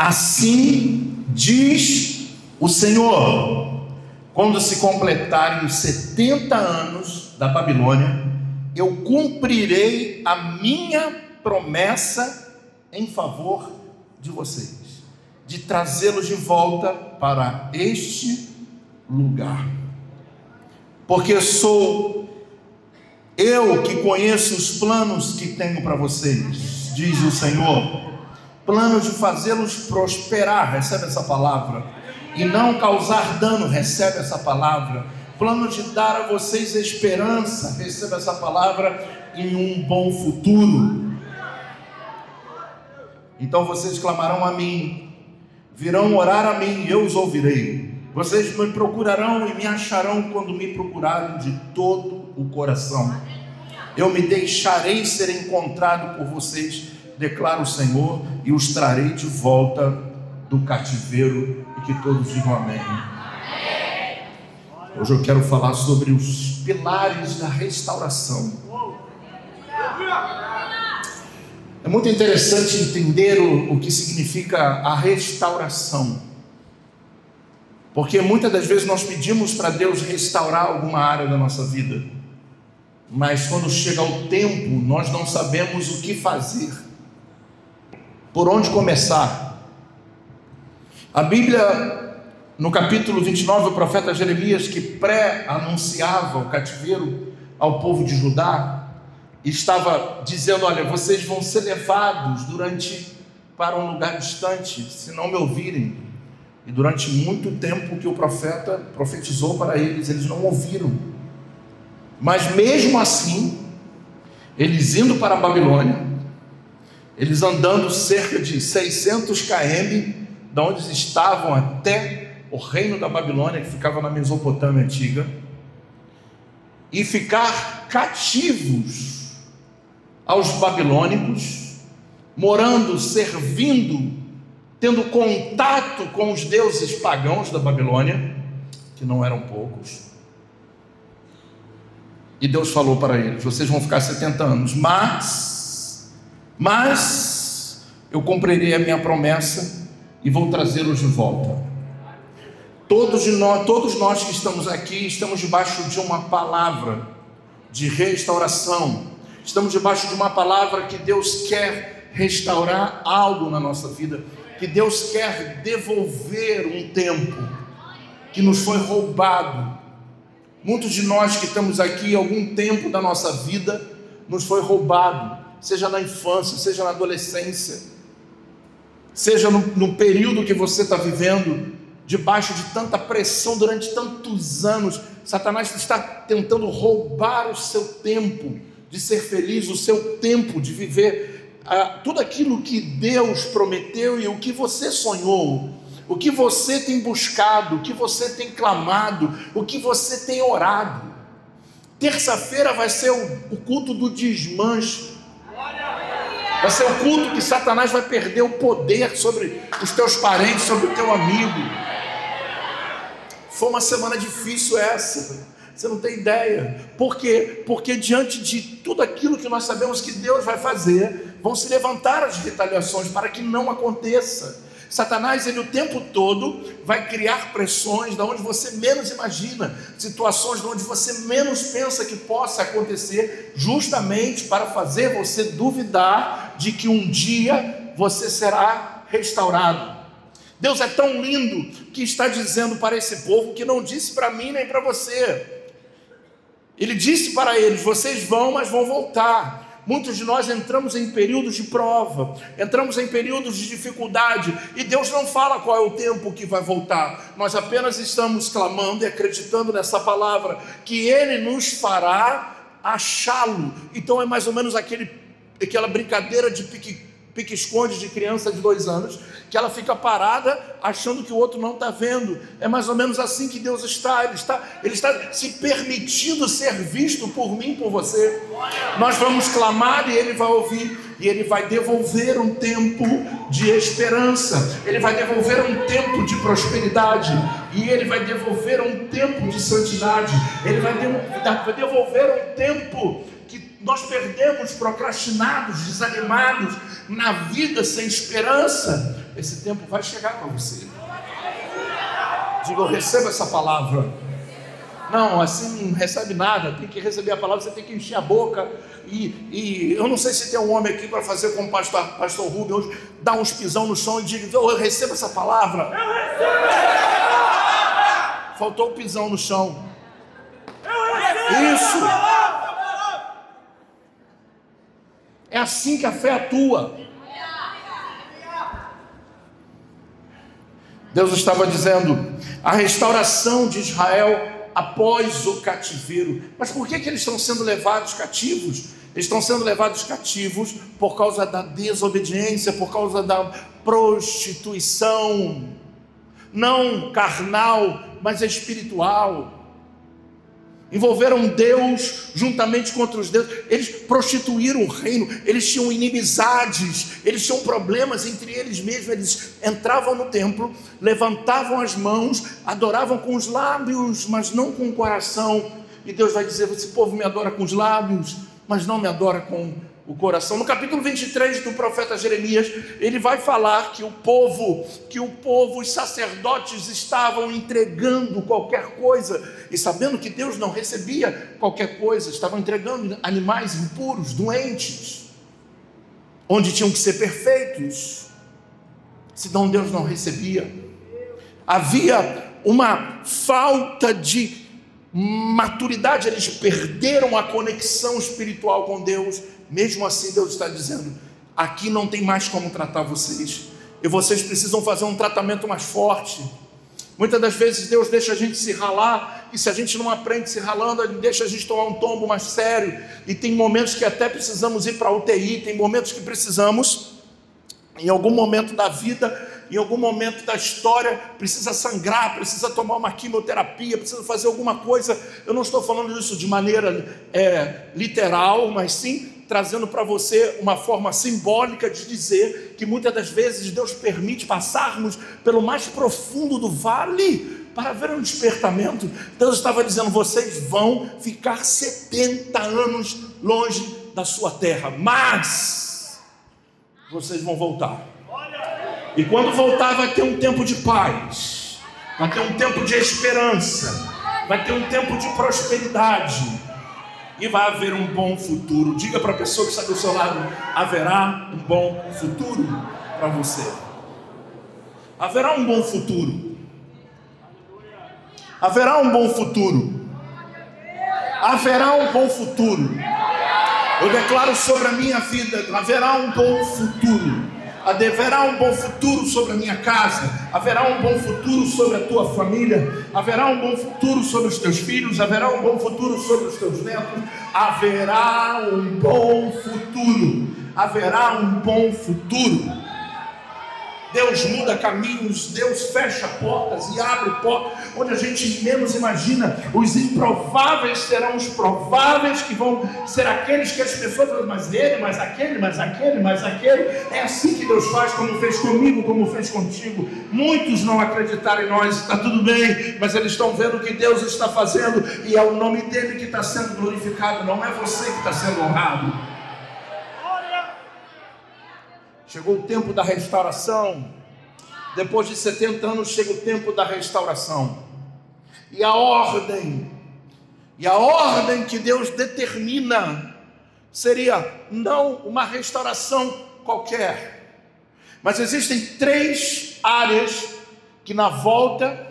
Assim diz o Senhor: quando se completarem os 70 anos da Babilônia, eu cumprirei a minha promessa em favor de vocês, de trazê-los de volta para este lugar. Porque sou eu que conheço os planos que tenho para vocês, diz o Senhor. Planos de fazê-los prosperar, recebe essa palavra, e não causar dano, recebe essa palavra. Plano de dar a vocês esperança, receba essa palavra, em um bom futuro. Então vocês clamarão a mim, virão orar a mim, e eu os ouvirei. Vocês me procurarão e me acharão quando me procurarem de todo o coração. Eu me deixarei ser encontrado por vocês, declara o Senhor, e os trarei de volta do cativeiro. E que todos digam amém. Hoje eu quero falar sobre os pilares da restauração. É muito interessante entender o que significa a restauração, porque muitas das vezes nós pedimos para Deus restaurar alguma área da nossa vida, mas quando chega o tempo, nós não sabemos o que fazer, por onde começar. A Bíblia, no capítulo 29, o profeta Jeremias, que pré-anunciava o cativeiro ao povo de Judá, estava dizendo: olha, vocês vão ser levados para um lugar distante, se não me ouvirem. E durante muito tempo que o profeta profetizou para eles, eles não ouviram. Mas mesmo assim, eles indo para a Babilônia, eles andando cerca de 600 km, de onde eles estavam até o reino da Babilônia, que ficava na Mesopotâmia antiga, e ficar cativos aos babilônicos, morando, servindo, tendo contato com os deuses pagãos da Babilônia, que não eram poucos. E Deus falou para eles: vocês vão ficar 70 anos, mas eu cumprirei a minha promessa e vou trazê-los de volta. Todos nós que estamos aqui, estamos debaixo de uma palavra de restauração. Estamos debaixo de uma palavra que Deus quer restaurar algo na nossa vida, que Deus quer devolver um tempo que nos foi roubado. Muitos de nós que estamos aqui, algum tempo da nossa vida nos foi roubado, seja na infância, seja na adolescência, seja no período que você está vivendo, debaixo de tanta pressão durante tantos anos. Satanás está tentando roubar o seu tempo de ser feliz, o seu tempo de viver tudo aquilo que Deus prometeu e o que você sonhou, o que você tem buscado, o que você tem clamado, o que você tem orado. Terça-feira vai ser o culto do desmanche. Vai ser o culto que Satanás vai perder o poder sobre os teus parentes, sobre o teu amigo. Foi uma semana difícil essa, você não tem ideia. Por quê? Porque diante de tudo aquilo que nós sabemos que Deus vai fazer, vão se levantar as retaliações para que não aconteça. Satanás, ele o tempo todo vai criar pressões de onde você menos imagina, situações de onde você menos pensa que possa acontecer, justamente para fazer você duvidar de que um dia você será restaurado. Deus é tão lindo que está dizendo para esse povo que não disse para mim nem para você. Ele disse para eles: vocês vão, mas vão voltar. Muitos de nós entramos em períodos de prova, entramos em períodos de dificuldade, e Deus não fala qual é o tempo que vai voltar. Nós apenas estamos clamando e acreditando nessa palavra, que Ele nos fará achá-lo. Então é mais ou menos aquela brincadeira de pique-esconde de criança de 2 anos, que ela fica parada achando que o outro não está vendo. É mais ou menos assim que Deus está. Ele está se permitindo ser visto por mim, por você. Nós vamos clamar e Ele vai ouvir, e Ele vai devolver um tempo de esperança, Ele vai devolver um tempo de prosperidade, e Ele vai devolver um tempo de santidade, Ele vai devolver um tempo que nós perdemos procrastinados, desanimados, na vida sem esperança. esse tempo vai chegar para você. Diga, eu recebo essa palavra. Não, assim não recebe nada. Tem que receber a palavra, você tem que encher a boca. E eu não sei se tem um homem aqui para fazer como o pastor Rubem hoje, dar uns pisão no chão e diga, eu recebo essa palavra. Eu recebo. Faltou o pisão no chão. Isso. É assim que a fé atua. Deus estava dizendo, a restauração de Israel após o cativeiro. Mas por que eles estão sendo levados cativos? Eles estão sendo levados cativos por causa da desobediência, por causa da prostituição, não carnal, mas espiritual. Envolveram Deus juntamente contra os deuses. Eles prostituíram o reino. Eles tinham inimizades. Eles tinham problemas entre eles mesmos. Eles entravam no templo, levantavam as mãos, adoravam com os lábios, mas não com o coração. E Deus vai dizer, esse povo me adora com os lábios, mas não me adora com o coração. No capítulo 23 do profeta Jeremias, ele vai falar que o povo, os sacerdotes estavam entregando qualquer coisa, e sabendo que Deus não recebia qualquer coisa, estavam entregando animais impuros, doentes, onde tinham que ser perfeitos, senão Deus não recebia. Havia uma falta de maturidade, eles perderam a conexão espiritual com Deus. Mesmo assim, Deus está dizendo, aqui não tem mais como tratar vocês, e vocês precisam fazer um tratamento mais forte. Muitas das vezes Deus deixa a gente se ralar, e se a gente não aprende se ralando, Ele deixa a gente tomar um tombo mais sério, e tem momentos que até precisamos ir para a UTI, tem momentos que precisamos, em algum momento da vida, em algum momento da história, precisa sangrar, precisa tomar uma quimioterapia, precisa fazer alguma coisa. Eu não estou falando isso de maneira literal, mas sim trazendo para você uma forma simbólica de dizer que muitas das vezes Deus permite passarmos pelo mais profundo do vale para ver um despertamento. Deus estava dizendo, vocês vão ficar 70 anos longe da sua terra, mas vocês vão voltar. E quando voltar vai ter um tempo de paz, vai ter um tempo de esperança, vai ter um tempo de prosperidade, e vai haver um bom futuro. Diga para a pessoa que está do seu lado, haverá um bom futuro para você. Haverá um bom futuro. Haverá um bom futuro. Haverá um bom futuro. Eu declaro sobre a minha vida, haverá um bom futuro. Haverá um bom futuro sobre a minha casa, haverá um bom futuro sobre a tua família, haverá um bom futuro sobre os teus filhos, haverá um bom futuro sobre os teus netos, haverá um bom futuro, haverá um bom futuro. Deus muda caminhos, Deus fecha portas e abre portas, onde a gente menos imagina. Os improváveis serão os prováveis, que vão ser aqueles que as pessoas falam, mas ele, mas aquele, mas aquele, mas aquele. É assim que Deus faz, como fez comigo, como fez contigo. Muitos não acreditaram em nós, está tudo bem, mas eles estão vendo o que Deus está fazendo, e é o nome dele que está sendo glorificado, não é você que está sendo honrado. Chegou o tempo da restauração. Depois de 70 anos chega o tempo da restauração. E a ordem que Deus determina seria não uma restauração qualquer, mas existem 3 áreas que na volta,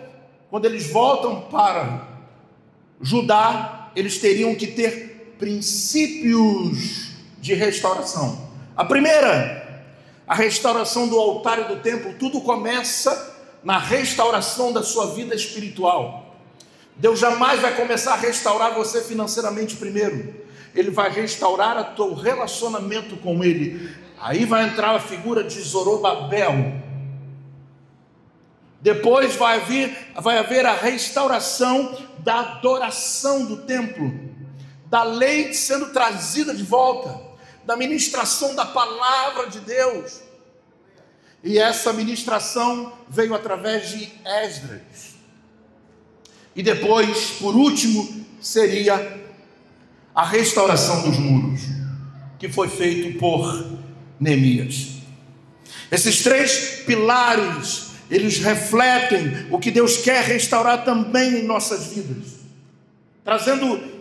quando eles voltam para Judá, eles teriam que ter princípios de restauração. A primeira, a restauração do altar e do templo. Tudo começa na restauração da sua vida espiritual. Deus jamais vai começar a restaurar você financeiramente primeiro. Ele vai restaurar o teu relacionamento com Ele. Aí vai entrar a figura de Zorobabel. Depois vai haver a restauração da adoração do templo, da lei sendo trazida de volta, da ministração da palavra de Deus. E essa ministração veio através de Esdras. E depois, por último, seria a restauração dos muros, que foi feito por Neemias. Esses 3 pilares, eles refletem o que Deus quer restaurar também em nossas vidas, trazendo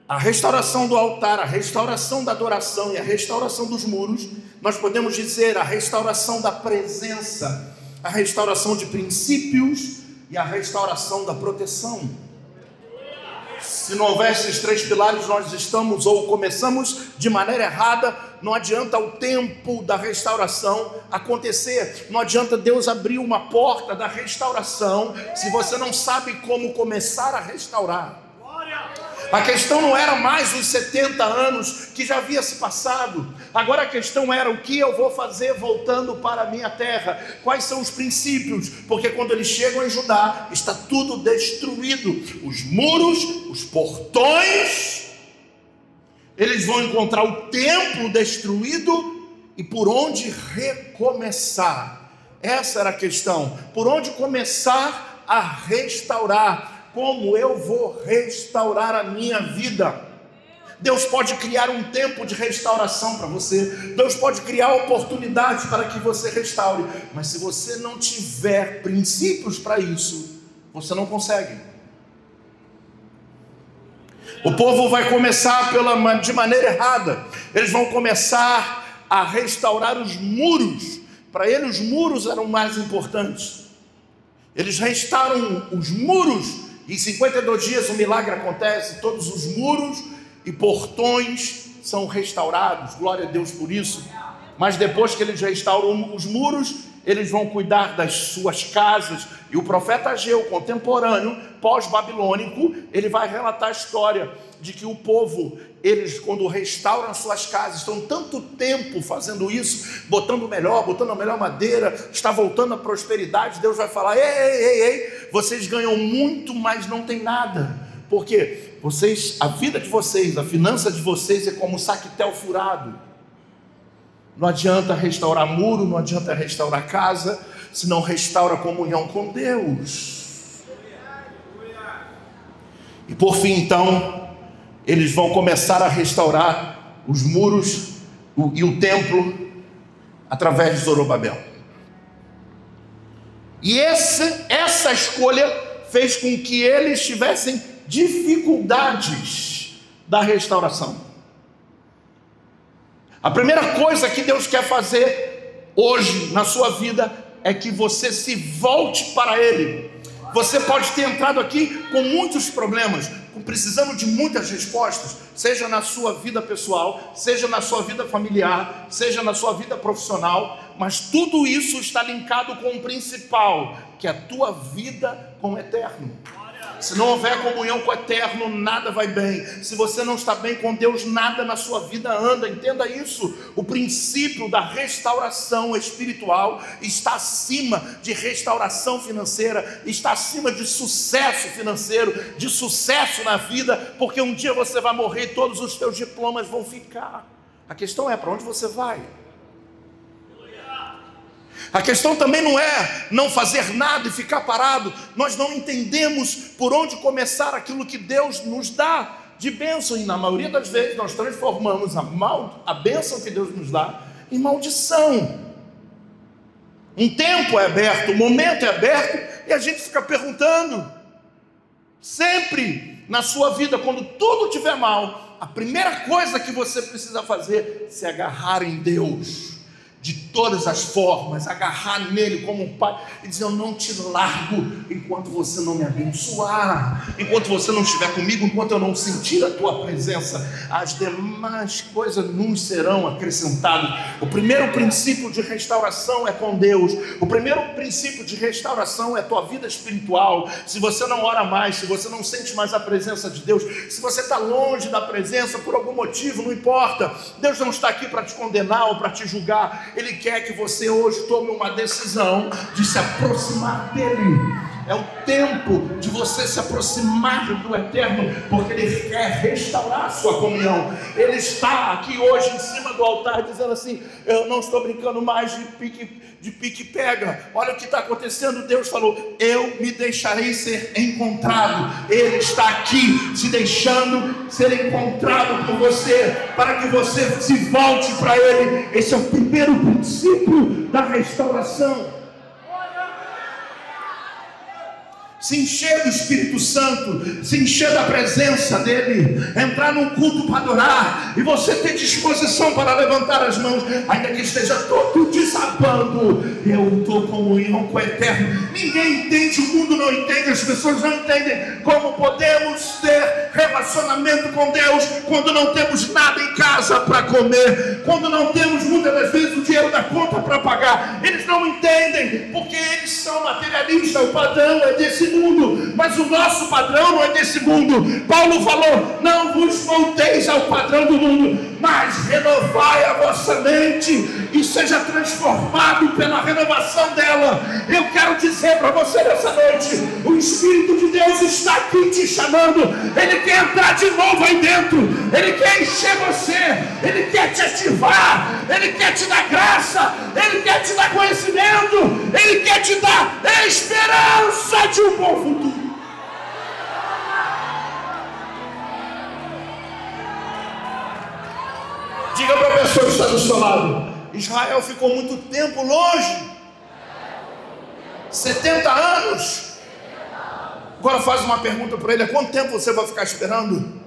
a restauração do altar, a restauração da adoração e a restauração dos muros. Nós podemos dizer a restauração da presença, a restauração de princípios e a restauração da proteção. Se não houver esses 3 pilares, nós estamos ou começamos de maneira errada. Não adianta o tempo da restauração acontecer, não adianta Deus abrir uma porta da restauração se você não sabe como começar a restaurar. A questão não era mais os 70 anos que já havia se passado. Agora a questão era: o que eu vou fazer voltando para a minha terra? Quais são os princípios? Porque quando eles chegam em Judá, está tudo destruído. Os muros, os portões, eles vão encontrar o templo destruído. E por onde recomeçar? Essa era a questão. Por onde começar a restaurar? Como eu vou restaurar a minha vida? Deus pode criar um tempo de restauração para você. Deus pode criar oportunidades para que você restaure. Mas se você não tiver princípios para isso, você não consegue. O povo vai começar de maneira errada. Eles vão começar a restaurar os muros. Para eles, os muros eram mais importantes. Eles restauram os muros. Em 52 dias o milagre acontece, todos os muros e portões são restaurados, glória a Deus por isso. Mas depois que eles restauram os muros, eles vão cuidar das suas casas. E o profeta Ageu, contemporâneo, pós-babilônico, ele vai relatar a história de que o povo, eles quando restauram suas casas, estão tanto tempo fazendo isso, botando a melhor madeira, está voltando a prosperidade. Deus vai falar: ei, vocês ganham muito, mas não tem nada. Por quê? A vida de vocês, a finança de vocês é como um saquetel furado. Não adianta restaurar muro, não adianta restaurar casa, se não restaura a comunhão com Deus. E por fim, então, eles vão começar a restaurar os muros e o templo através de Zorobabel. E essa escolha fez com que eles tivessem dificuldades da restauração. A primeira coisa que Deus quer fazer hoje na sua vida é que você se volte para Ele. Você pode ter entrado aqui com muitos problemas, precisando de muitas respostas, seja na sua vida pessoal, seja na sua vida familiar, seja na sua vida profissional, mas tudo isso está linkado com o principal, que é a tua vida com o Eterno. Se não houver comunhão com o Eterno, nada vai bem. Se você não está bem com Deus, nada na sua vida anda. Entenda isso. O princípio da restauração espiritual está acima de restauração financeira, está acima de sucesso financeiro, de sucesso na vida, porque um dia você vai morrer e todos os teus diplomas vão ficar. A questão é: para onde você vai? A questão também não é não fazer nada e ficar parado. Nós não entendemos por onde começar aquilo que Deus nos dá de bênção. E na maioria das vezes nós transformamos a bênção que Deus nos dá em maldição. Um tempo é aberto, um momento é aberto, e a gente fica perguntando. Sempre na sua vida, quando tudo estiver mal, a primeira coisa que você precisa fazer é se agarrar em Deus. De todas as formas, agarrar nele como um pai e dizer: eu não te largo enquanto você não me abençoar, enquanto você não estiver comigo, enquanto eu não sentir a tua presença, as demais coisas nos serão acrescentadas. O primeiro princípio de restauração é com Deus. O primeiro princípio de restauração é a tua vida espiritual. Se você não ora mais, se você não sente mais a presença de Deus, se você está longe da presença por algum motivo, não importa. Deus não está aqui para te condenar ou para te julgar. Ele quer que você hoje tome uma decisão de se aproximar dele. É o tempo de você se aproximar do Eterno, porque Ele quer restaurar a sua comunhão. Ele está aqui hoje em cima do altar dizendo assim: eu não estou brincando mais de pique-pega. Olha o que está acontecendo. Deus falou: eu me deixarei ser encontrado. Ele está aqui se deixando ser encontrado por você, para que você se volte para Ele. Esse é o primeiro princípio da restauração. Se encher do Espírito Santo, se encher da presença dEle, entrar num culto para adorar, e você ter disposição para levantar as mãos, ainda que esteja todo desabando. Eu estou com comunhão com o Eterno. Ninguém entende, o mundo não entende, as pessoas não entendem como podemos ter relacionamento com Deus quando não temos nada em casa para comer, quando não temos muitas das vezes o dinheiro da conta para pagar. Eles não entendem, porque eles são materialistas. O padrão é desse mundo, mas o nosso padrão não é desse mundo. Paulo falou: não vos volteis ao padrão do mundo, mas renovai a vossa mente e seja transformado pela renovação dela. Eu quero dizer para você nessa noite: o Espírito de Deus está aqui te chamando. Ele quer entrar de novo aí dentro, Ele quer encher você, Ele quer te ativar, Ele quer te dar graça, Ele quer te dar conhecimento, Ele quer te dar esperança de um bom futuro. Diga para a pessoa que está do seu lado: Israel ficou muito tempo longe, 70 anos. Agora faz uma pergunta para ele: há quanto tempo você vai ficar esperando?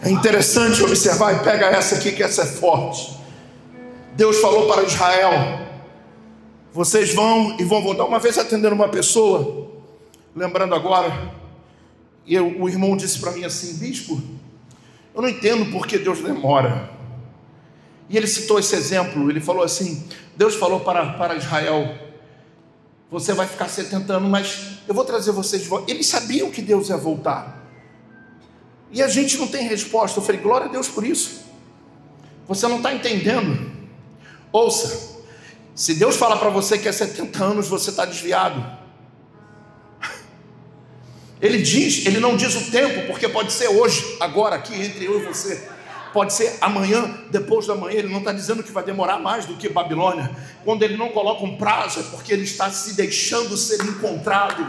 É interessante observar, e pega essa aqui que essa é forte. Deus falou para Israel: vocês vão e vão voltar. Uma vez atendendo uma pessoa, lembrando agora, o irmão disse para mim assim: bispo, eu não entendo por que Deus demora. E ele citou esse exemplo. Ele falou assim: Deus falou para Israel: você vai ficar 70 anos, mas eu vou trazer vocês de volta. Eles sabiam que Deus ia voltar, e a gente não tem resposta. Eu falei: glória a Deus por isso. Você não está entendendo. Ouça, se Deus fala para você que é 70 anos, você está desviado. Ele não diz o tempo, porque pode ser hoje, agora, aqui entre eu e você, pode ser amanhã, depois da manhã. Ele não está dizendo que vai demorar mais do que Babilônia. Quando ele não coloca um prazo, é porque ele está se deixando ser encontrado.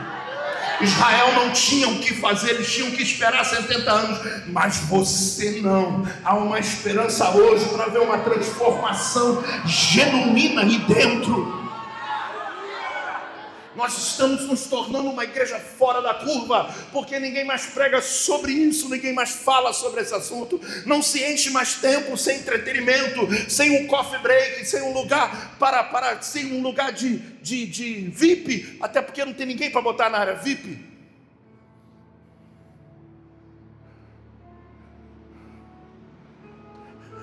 Israel não tinha o que fazer, eles tinham que esperar 70 anos, mas você não. Há uma esperança hoje para ver uma transformação genuína aí dentro. Nós estamos nos tornando uma igreja fora da curva, porque ninguém mais prega sobre isso, ninguém mais fala sobre esse assunto. Não se enche mais tempo sem entretenimento, sem um coffee break, sem um lugar sem um lugar de VIP, até porque não tem ninguém para botar na área VIP.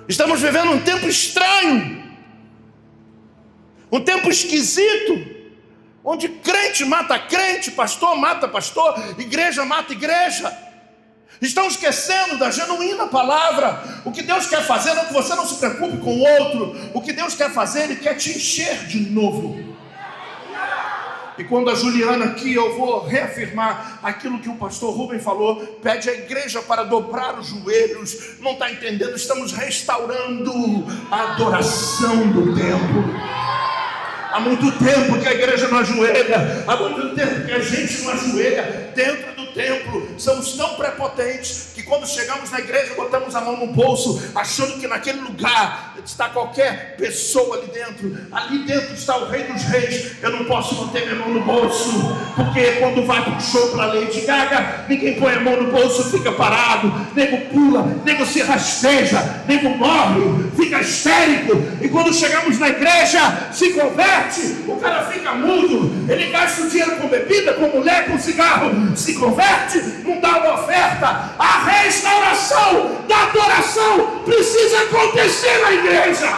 Estamos vivendo um tempo estranho, um tempo esquisito, onde crente mata crente, pastor mata pastor, igreja mata igreja. Estão esquecendo da genuína palavra. O que Deus quer fazer não é que você não se preocupe com o outro. O que Deus quer fazer, Ele quer te encher de novo. E quando a Juliana aqui, eu vou reafirmar aquilo que o pastor Rubem falou: pede à igreja para dobrar os joelhos. Não está entendendo? Estamos restaurando a adoração do templo. Há muito tempo que a igreja não ajoelha, há muito tempo que a gente não ajoelha dentro do templo. Somos tão prepotentes que quando chegamos na igreja botamos a mão no bolso, achando que naquele lugar está qualquer pessoa ali dentro. Ali dentro está o Rei dos Reis. Eu não posso botar minha mão no bolso, porque quando vai para um show para Lady Gaga, ninguém põe a mão no bolso, fica parado, nego pula, nego se rasteja, nego morre, fica histérico. E quando chegamos na igreja, se converte, o cara fica mudo, ele gasta o dinheiro com bebida, com mulher, com cigarro, se converte, não dá uma oferta. A restauração da adoração precisa acontecer na igreja.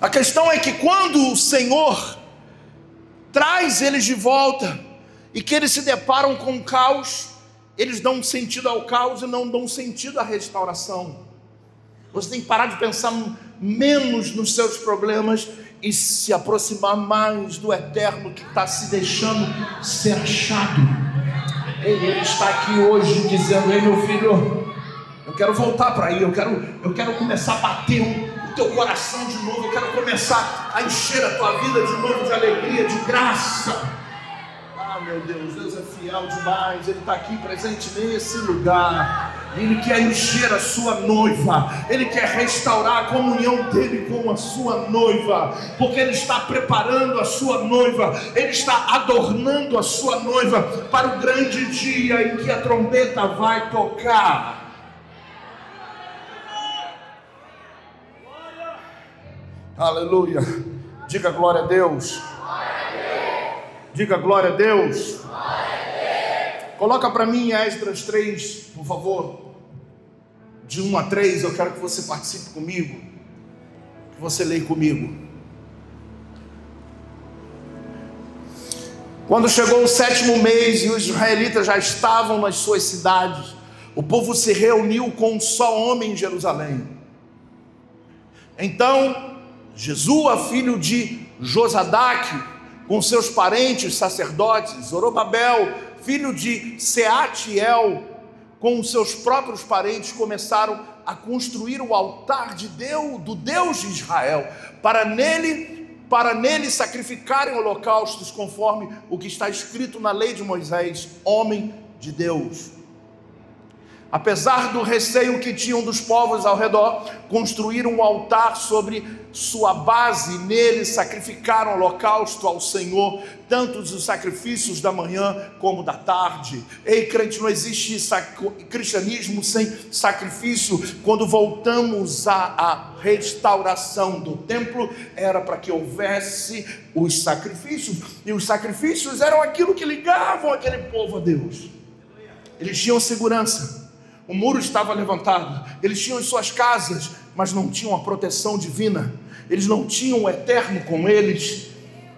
A questão é que quando o Senhor traz eles de volta e que eles se deparam com o caos, eles dão sentido ao caos e não dão sentido à restauração. Você tem que parar de pensar menos nos seus problemas e se aproximar mais do eterno que está se deixando ser achado. Ele está aqui hoje dizendo: ei, meu filho, eu quero voltar para aí, eu quero começar a bater o teu coração de novo, eu quero começar a encher a tua vida de novo de alegria, de graça. Ah, meu Deus é fiel demais, Ele está aqui presente nesse lugar. Ele quer encher a sua noiva, Ele quer restaurar a comunhão dele com a sua noiva, porque Ele está preparando a sua noiva, Ele está adornando a sua noiva para o grande dia em que a trombeta vai tocar. Aleluia. Diga glória a Deus. Diga glória a Deus. Coloca para mim Esdras 3, por favor. De 1 a 3, eu quero que você participe comigo, que você leia comigo. Quando chegou o 7º mês e os israelitas já estavam nas suas cidades, o povo se reuniu com um só homem em Jerusalém. Então Jesua, filho de Josadaque, com seus parentes sacerdotes, Zorobabel, filho de Seatiel, com os seus próprios parentes, começaram a construir o altar do Deus de Israel, para nele sacrificarem holocaustos, conforme o que está escrito na lei de Moisés, homem de Deus. Apesar do receio que tinham dos povos ao redor, construíram um altar sobre sua base, e nele sacrificaram holocausto ao Senhor, tanto os sacrifícios da manhã como da tarde. Ei, crente, não existe cristianismo sem sacrifício. Quando voltamos à restauração do templo, era para que houvesse os sacrifícios, e os sacrifícios eram aquilo que ligavam aquele povo a Deus. Eles tinham segurança. O muro estava levantado, eles tinham as suas casas, mas não tinham a proteção divina, eles não tinham o eterno com eles.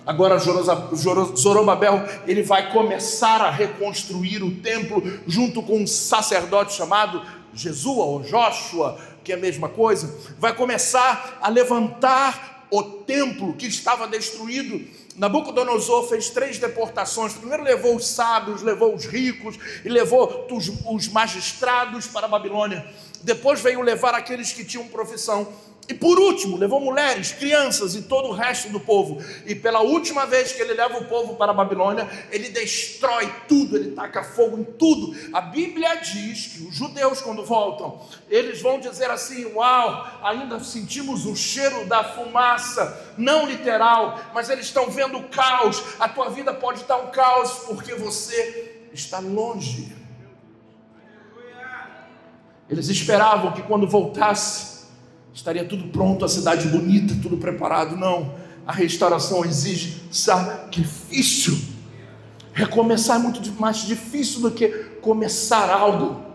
Agora Zorobabel, ele vai começar a reconstruir o templo, junto com um sacerdote chamado Jesua, ou Joshua, que é a mesma coisa, vai começar a levantar o templo que estava destruído. Nabucodonosor fez 3 deportações. Primeiro levou os sábios, levou os ricos e levou os magistrados para a Babilônia. Depois veio levar aqueles que tinham profissão. E por último, levou mulheres, crianças e todo o resto do povo. E pela última vez que ele leva o povo para a Babilônia, ele destrói tudo, ele taca fogo em tudo. A Bíblia diz que os judeus, quando voltam, eles vão dizer assim: uau, ainda sentimos o cheiro da fumaça. Não literal, mas eles estão vendo o caos. A tua vida pode estar um caos porque você está longe. Eles esperavam que quando voltasse estaria tudo pronto, a cidade bonita, tudo preparado. Não, a restauração exige sacrifício. Recomeçar é muito mais difícil do que começar algo.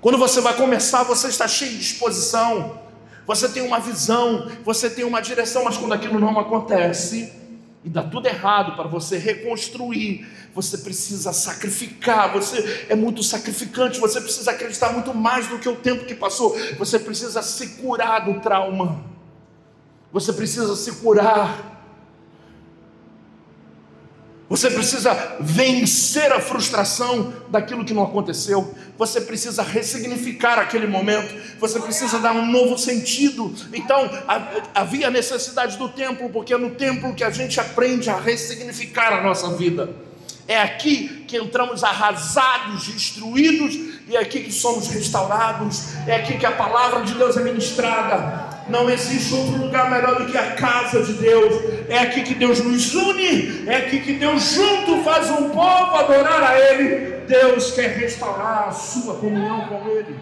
Quando você vai começar, você está cheio de disposição, você tem uma visão, você tem uma direção, mas quando aquilo não acontece e dá tudo errado, para você reconstruir, você precisa sacrificar, você é muito sacrificante, você precisa acreditar muito mais do que o tempo que passou, você precisa se curar do trauma, você precisa se curar, você precisa vencer a frustração daquilo que não aconteceu, você precisa ressignificar aquele momento, você precisa dar um novo sentido. Então havia necessidade do templo, porque é no templo que a gente aprende a ressignificar a nossa vida. É aqui que entramos arrasados, destruídos, e é aqui que somos restaurados, é aqui que a palavra de Deus é ministrada. Não existe outro lugar melhor do que a casa de Deus. É aqui que Deus nos une, é aqui que Deus junto faz um povo adorar a Ele. Deus quer restaurar a sua comunhão com Ele.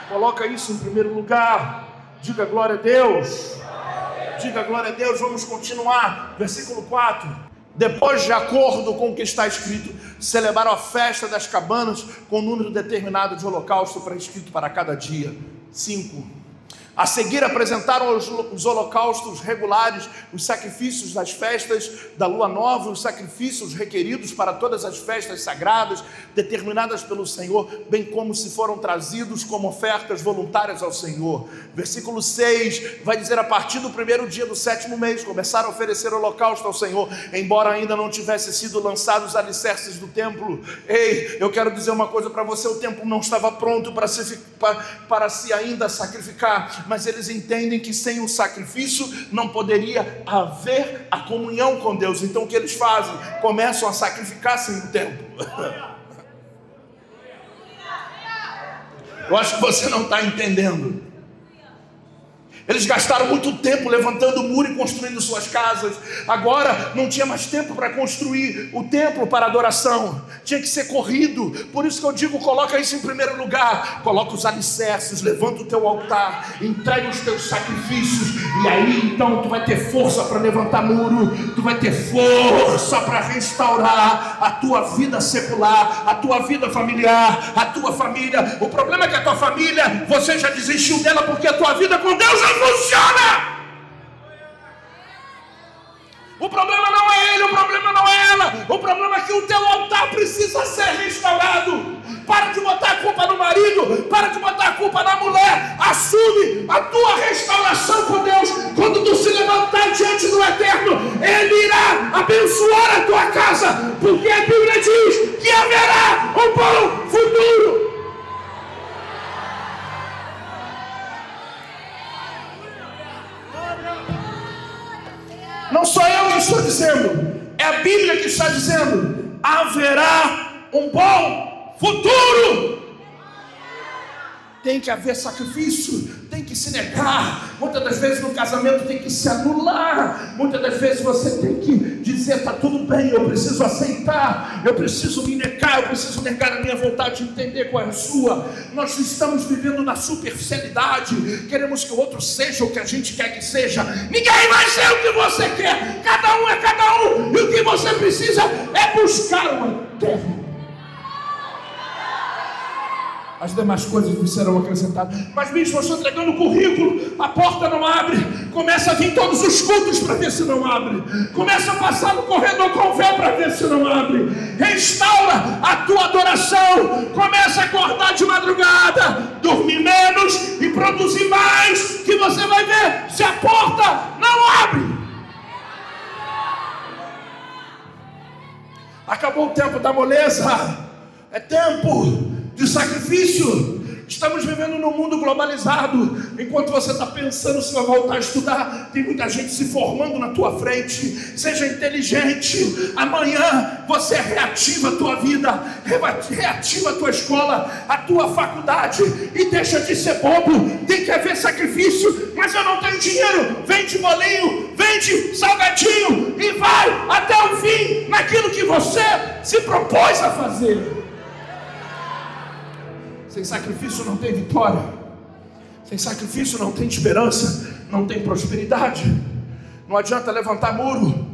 Coloca isso em primeiro lugar. Diga glória a Deus. Diga glória a Deus. Vamos continuar. Versículo 4. Depois, de acordo com o que está escrito, celebraram a festa das cabanas com um número determinado de holocausto prescrito para cada dia. 5. A seguir apresentaram os holocaustos regulares, os sacrifícios das festas da lua nova, os sacrifícios requeridos para todas as festas sagradas determinadas pelo Senhor, bem como se foram trazidos como ofertas voluntárias ao Senhor. Versículo 6 vai dizer: a partir do primeiro dia do 7º mês começaram a oferecer holocausto ao Senhor, embora ainda não tivessem sido lançados os alicerces do templo. Ei, eu quero dizer uma coisa para você: o templo não estava pronto para se ainda sacrificar, mas eles entendem que sem o sacrifício não poderia haver a comunhão com Deus. Então o que eles fazem? Começam a sacrificar sem o templo. Eu acho que você não está entendendo. Eles gastaram muito tempo levantando o muro e construindo suas casas. Agora não tinha mais tempo para construir o templo para adoração. Tinha que ser corrido. Por isso que eu digo: coloca isso em primeiro lugar. Coloca os alicerces, levanta o teu altar, entrega os teus sacrifícios, e aí então tu vai ter força para levantar muro. Tu vai ter força para restaurar a tua vida secular, a tua vida familiar, a tua família. O problema é que a tua família, você já desistiu dela, porque a tua vida com Deus não funciona. O problema não é ele, o problema não é ela. O problema é que o teu altar precisa ser restaurado. Para de botar a culpa no marido, para de botar a culpa na mulher. Assume a tua restauração com Deus. Quando tu se levantar diante do Eterno, Ele irá abençoar a tua casa, porque a Bíblia diz que haverá um bom futuro. Não sou eu que estou dizendo, é a Bíblia que está dizendo: haverá um bom futuro. Tem que haver sacrifício, tem que se negar. Muitas das vezes no casamento tem que se anular. Muitas das vezes você tem que dizer: está tudo bem, eu preciso aceitar, eu preciso me negar, eu preciso negar a minha vontade de entender qual é a sua. Nós estamos vivendo na superficialidade, queremos que o outro seja o que a gente quer que seja. Ninguém vai ser o que você quer, cada um é cada um, e o que você precisa é buscar o Eterno. As demais coisas lhe serão acrescentadas. Mas bicho, eu estou entregando o currículo, a porta não abre. Começa a vir todos os cultos para ver se não abre. Começa a passar no corredor com fé para ver se não abre. Restaura a tua adoração. Começa a acordar de madrugada, dormir menos e produzir mais, que você vai ver se a porta não abre. Acabou o tempo da moleza, é tempo de sacrifício. Estamos vivendo num mundo globalizado. Enquanto você está pensando se vai voltar a estudar, tem muita gente se formando na tua frente. Seja inteligente. Amanhã você reativa a tua vida, reativa a tua escola, a tua faculdade, e deixa de ser bobo. Tem que haver sacrifício. Mas eu não tenho dinheiro. Vende bolinho, vende salgadinho e vai até o fim naquilo que você se propôs a fazer. Sem sacrifício não tem vitória. Sem sacrifício não tem esperança, não tem prosperidade. Não adianta levantar muro,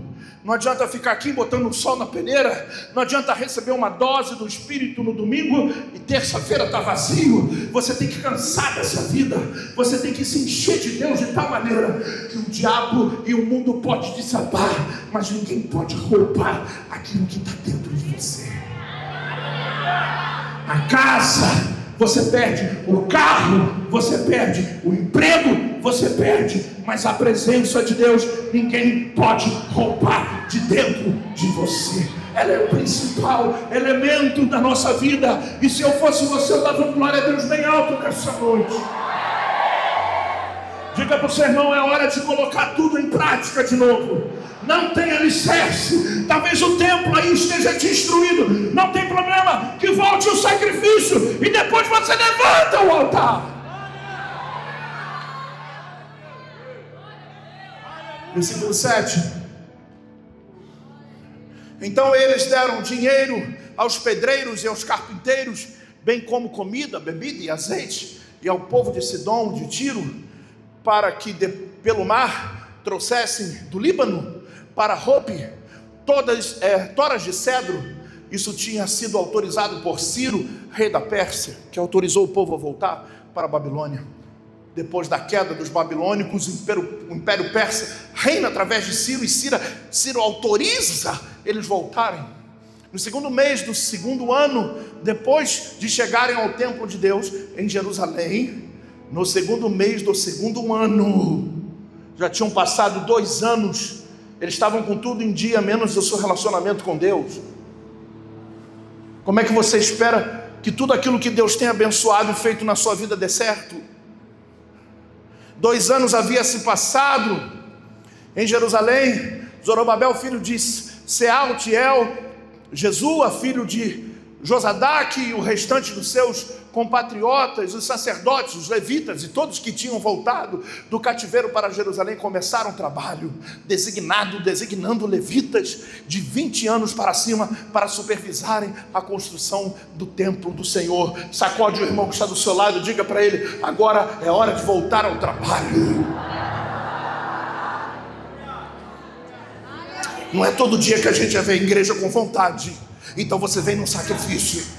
não adianta ficar aqui botando o sol na peneira, não adianta receber uma dose do Espírito no domingo e terça-feira está vazio. Você tem que cansar dessa vida, você tem que se encher de Deus de tal maneira que o diabo e o mundo pode desabar, mas ninguém pode roubar aquilo que está dentro de você. A casa você perde, o carro você perde, o emprego você perde, mas a presença de Deus ninguém pode roubar de dentro de você. Ela é o principal elemento da nossa vida. E se eu fosse você, eu dava glória a Deus bem alto nessa noite. Diga para o seu irmão: é hora de colocar tudo em prática de novo. Não tem alicerce, talvez o templo aí esteja destruído, não tem problema, que volte o sacrifício e depois você levanta o altar. Versículo 7. Então eles deram dinheiro aos pedreiros e aos carpinteiros, bem como comida, bebida e azeite, e ao povo de Sidom, de Tiro, para que pelo mar trouxessem do Líbano para Jope toras de cedro. Isso tinha sido autorizado por Ciro, rei da Pérsia, que autorizou o povo a voltar para a Babilônia. depois da queda dos babilônicos, o Império Persa reina através de Ciro, e Ciro autoriza eles voltarem. No segundo mês do segundo ano, depois de chegarem ao templo de Deus em Jerusalém, no segundo mês do segundo ano, já tinham passado 2 anos, eles estavam com tudo em dia, menos o seu relacionamento com Deus. Como é que você espera que tudo aquilo que Deus tem abençoado e feito na sua vida dê certo? 2 anos havia se passado em Jerusalém. Zorobabel, filho de Sealtiel, Jesua, filho de Josadaque, e o restante dos seus compatriotas, os sacerdotes, os levitas e todos que tinham voltado do cativeiro para Jerusalém, começaram o trabalho, designando levitas de 20 anos para cima para supervisarem a construção do templo do Senhor. Sacode o irmão que está do seu lado e diga para ele: agora é hora de voltar ao trabalho. Não é todo dia que a gente vê a igreja com vontade, então você vem num sacrifício.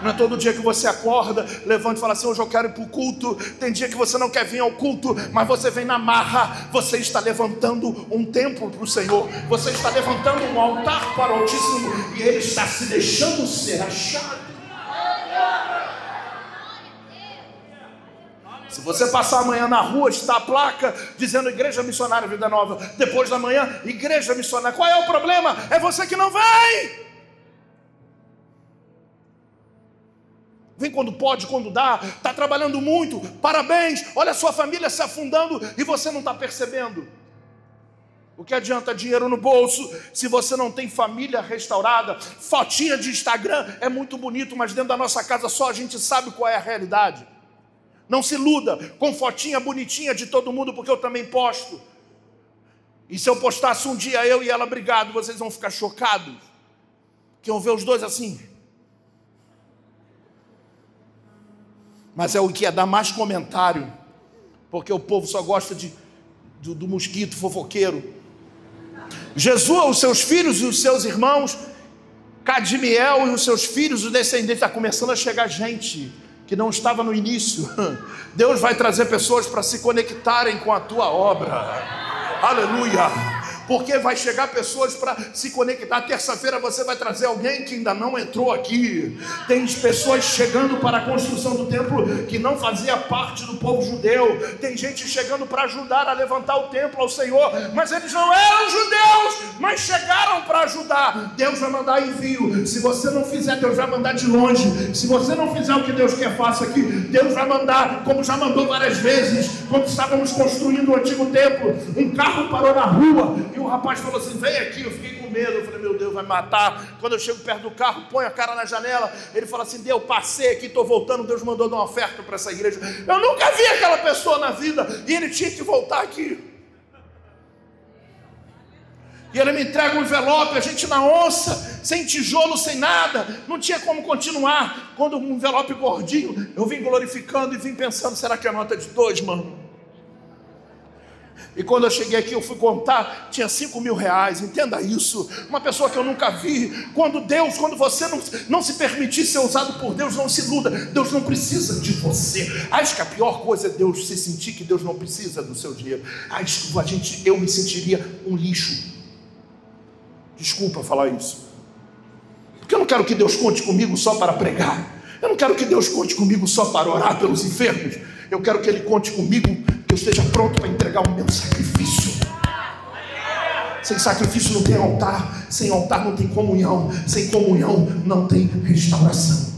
Não é todo dia que você acorda, levanta e fala assim: hoje eu quero ir para o culto. Tem dia que você não quer vir ao culto, mas você vem na marra. Você está levantando um templo para o Senhor, você está levantando um altar para o Altíssimo, e Ele está se deixando ser achado. Se você passar amanhã na rua, está a placa dizendo Igreja Missionária Vida Nova. Depois da manhã, Igreja Missionária. Qual é o problema? É você que não vem. Vem quando pode, quando dá. Está trabalhando muito, parabéns. Olha a sua família se afundando e você não está percebendo. O que adianta dinheiro no bolso se você não tem família restaurada? Fotinha de Instagram é muito bonito, mas dentro da nossa casa só a gente sabe qual é a realidade. Não se iluda com fotinha bonitinha de todo mundo, porque eu também posto. E se eu postasse um dia eu e ela brigado, vocês vão ficar chocados, que vão ver os dois assim. Mas é o que ia dar mais comentário, porque o povo só gosta do mosquito fofoqueiro. Jesua, os seus filhos e os seus irmãos, Cadmiel e os seus filhos, os descendentes, está começando a chegar gente que não estava no início. Deus vai trazer pessoas para se conectarem com a tua obra. Aleluia! Porque vai chegar pessoas para se conectar. Terça-feira você vai trazer alguém que ainda não entrou aqui. Tem pessoas chegando para a construção do templo que não fazia parte do povo judeu. Tem gente chegando para ajudar a levantar o templo ao Senhor, mas eles não eram judeus, mas chegaram para ajudar. Deus vai mandar envio. Se você não fizer, Deus vai mandar de longe. Se você não fizer o que Deus quer faça aqui, Deus vai mandar, como já mandou várias vezes. Quando estávamos construindo o antigo templo, um carro parou na rua e o rapaz falou assim: vem aqui. Eu fiquei com medo, eu falei: meu Deus, vai matar. Quando eu chego perto do carro, ponho a cara na janela, ele fala assim: Deus, passei aqui, estou voltando, Deus mandou dar uma oferta para essa igreja. Eu nunca vi aquela pessoa na vida, e ele tinha que voltar aqui. E ele me entrega um envelope, a gente na onça, sem tijolo, sem nada, não tinha como continuar. Quando um envelope gordinho, eu vim glorificando e vim pensando: será que é nota de 2, mano? E quando eu cheguei aqui, eu fui contar, tinha 5 mil reais, entenda isso. Uma pessoa que eu nunca vi. Quando você não se permitir ser usado por Deus, não se iluda. Deus não precisa de você. Acho que a pior coisa é Deus se sentir que Deus não precisa do seu dinheiro. Eu me sentiria um lixo. Desculpa falar isso. Porque eu não quero que Deus conte comigo só para pregar. Eu não quero que Deus conte comigo só para orar pelos enfermos. Eu quero que Ele conte comigo, que eu esteja pronto para entregar o meu sacrifício. Sem sacrifício não tem altar. Sem altar não tem comunhão. Sem comunhão não tem restauração.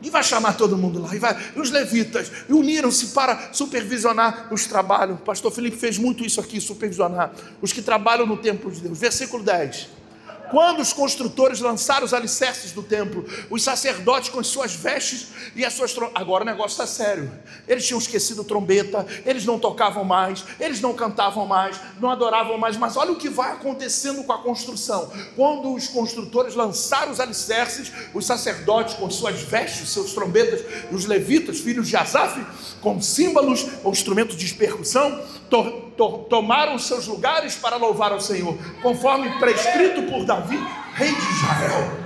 E vai chamar todo mundo lá. E os levitas uniram-se para supervisionar os trabalhos. O pastor Felipe fez muito isso aqui, supervisionar os que trabalham no templo de Deus. Versículo 10. Quando os construtores lançaram os alicerces do templo, os sacerdotes com as suas vestes e as suas trombetas. Agora o negócio está sério. Eles tinham esquecido trombeta, eles não tocavam mais, eles não cantavam mais, não adoravam mais. Mas olha o que vai acontecendo com a construção. Quando os construtores lançaram os alicerces, os sacerdotes com suas vestes, seus trombetas, e os levitas, filhos de Asaf, com símbolos ou instrumentos de percussão, tomaram seus lugares para louvar ao Senhor, conforme prescrito por Davi, rei de Israel.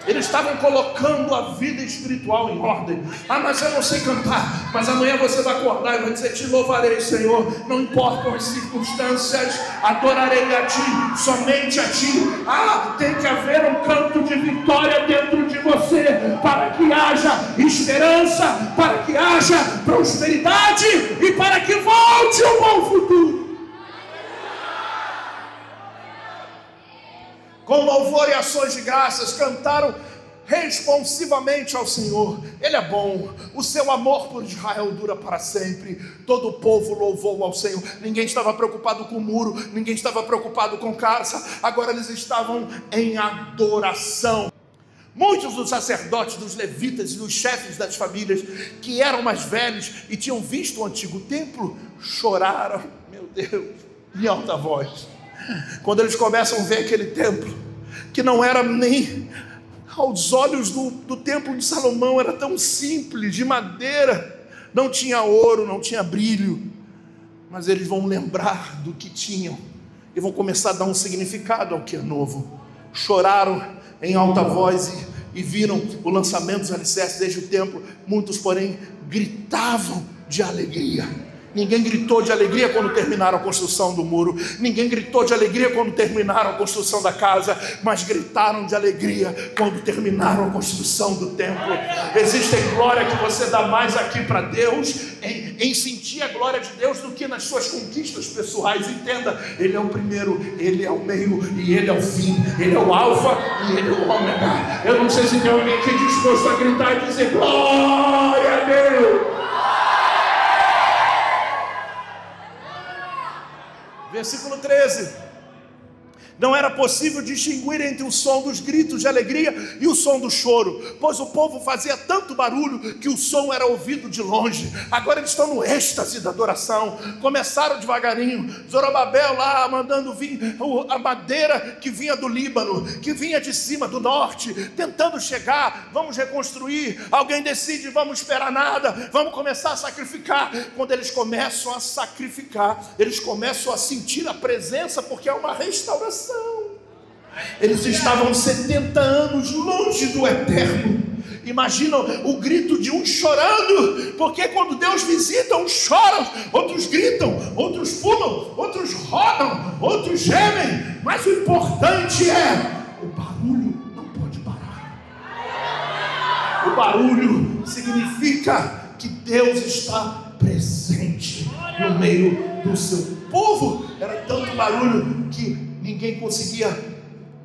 Eles estavam colocando a vida espiritual em ordem. Ah, mas eu não sei cantar. Mas amanhã você vai acordar e vai dizer: te louvarei, Senhor. Não importam as circunstâncias, adorarei a Ti, somente a Ti. Ah, tem que haver um canto de vitória dentro de você, para que haja esperança, para que haja prosperidade e para que volte um bom futuro. Com louvor e ações de graças, cantaram responsivamente ao Senhor. Ele é bom, o seu amor por Israel dura para sempre. Todo o povo louvou ao Senhor. Ninguém estava preocupado com o muro, ninguém estava preocupado com casa. Agora eles estavam em adoração. Muitos dos sacerdotes, dos levitas e dos chefes das famílias, que eram mais velhos e tinham visto o antigo templo, choraram, meu Deus, em alta voz, quando eles começam a ver aquele templo, que não era nem aos olhos do templo de Salomão, era tão simples, de madeira, não tinha ouro, não tinha brilho, mas eles vão lembrar do que tinham e vão começar a dar um significado ao que é novo. Choraram em alta voz e viram o lançamento dos alicerces desde o templo. Muitos, porém, gritavam de alegria. Ninguém gritou de alegria quando terminaram a construção do muro. Ninguém gritou de alegria quando terminaram a construção da casa. Mas gritaram de alegria quando terminaram a construção do templo. Existe glória que você dá mais aqui para Deus, em sentir a glória de Deus, do que nas suas conquistas pessoais. Entenda, Ele é o primeiro, Ele é o meio e Ele é o fim. Ele é o alfa e Ele é o ômega. Eu não sei se tem alguém aqui disposto a gritar e dizer: glória a Deus. Versículo 13. Não era possível distinguir entre o som dos gritos de alegria e o som do choro, pois o povo fazia tanto barulho que o som era ouvido de longe. Agora eles estão no êxtase da adoração. Começaram devagarinho. Zorobabel lá mandando vir a madeira que vinha do Líbano, que vinha de cima, do norte, tentando chegar. Vamos reconstruir. Alguém decide: vamos esperar nada, vamos começar a sacrificar. Quando eles começam a sacrificar, eles começam a sentir a presença, porque é uma restauração. Eles estavam 70 anos longe do eterno. Imaginam o grito de um chorando, porque quando Deus visita, uns choram, outros gritam, outros pulam, outros rodam, outros gemem. Mas o importante é: o barulho não pode parar. O barulho significa que Deus está presente no meio do seu povo. Era tanto barulho que ninguém conseguia.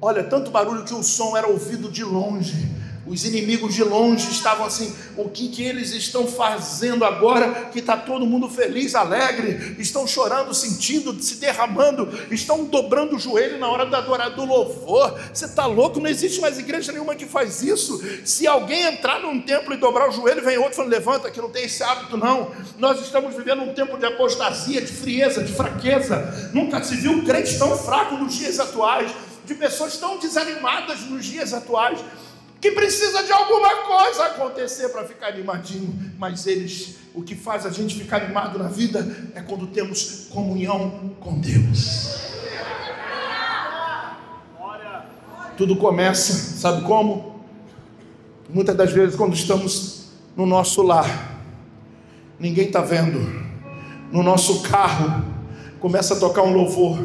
Olha, tanto barulho que o som era ouvido de longe. Os inimigos de longe estavam assim: o que eles estão fazendo agora que está todo mundo feliz, alegre? Estão chorando, sentindo, se derramando, estão dobrando o joelho na hora do louvor. Você está louco? Não existe mais igreja nenhuma que faz isso. Se alguém entrar num templo e dobrar o joelho, vem outro falando: levanta, que não tem esse hábito não. Nós estamos vivendo um tempo de apostasia, de frieza, de fraqueza. Nunca se viu um crente tão fraco nos dias atuais, de pessoas tão desanimadas nos dias atuais, que precisa de alguma coisa acontecer para ficar animadinho. Mas o que faz a gente ficar animado na vida é quando temos comunhão com Deus. Tudo começa, sabe como? Muitas das vezes quando estamos no nosso lar, ninguém está vendo, no nosso carro, começa a tocar um louvor,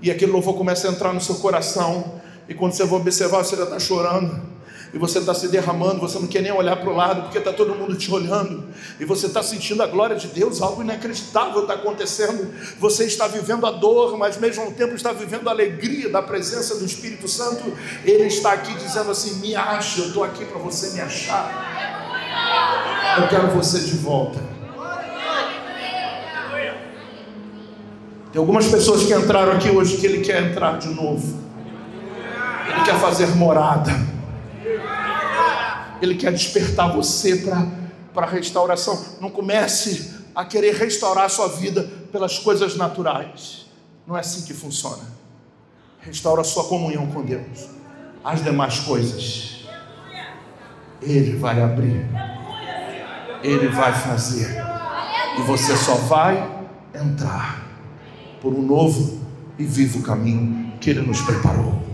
e aquele louvor começa a entrar no seu coração, e quando você vai observar, você já está chorando, e você está se derramando, você não quer nem olhar para o lado, porque está todo mundo te olhando, e você está sentindo a glória de Deus. Algo inacreditável está acontecendo. Você está vivendo a dor, mas ao mesmo tempo está vivendo a alegria da presença do Espírito Santo. Ele está aqui dizendo assim: me acha, eu estou aqui para você me achar, eu quero você de volta. Tem algumas pessoas que entraram aqui hoje que Ele quer entrar de novo. Ele quer fazer morada. Ele quer despertar você para a restauração. Não comece a querer restaurar a sua vida pelas coisas naturais. Não é assim que funciona. Restaura a sua comunhão com Deus. As demais coisas Ele vai abrir, Ele vai fazer, e você só vai entrar por um novo e vivo caminho que Ele nos preparou.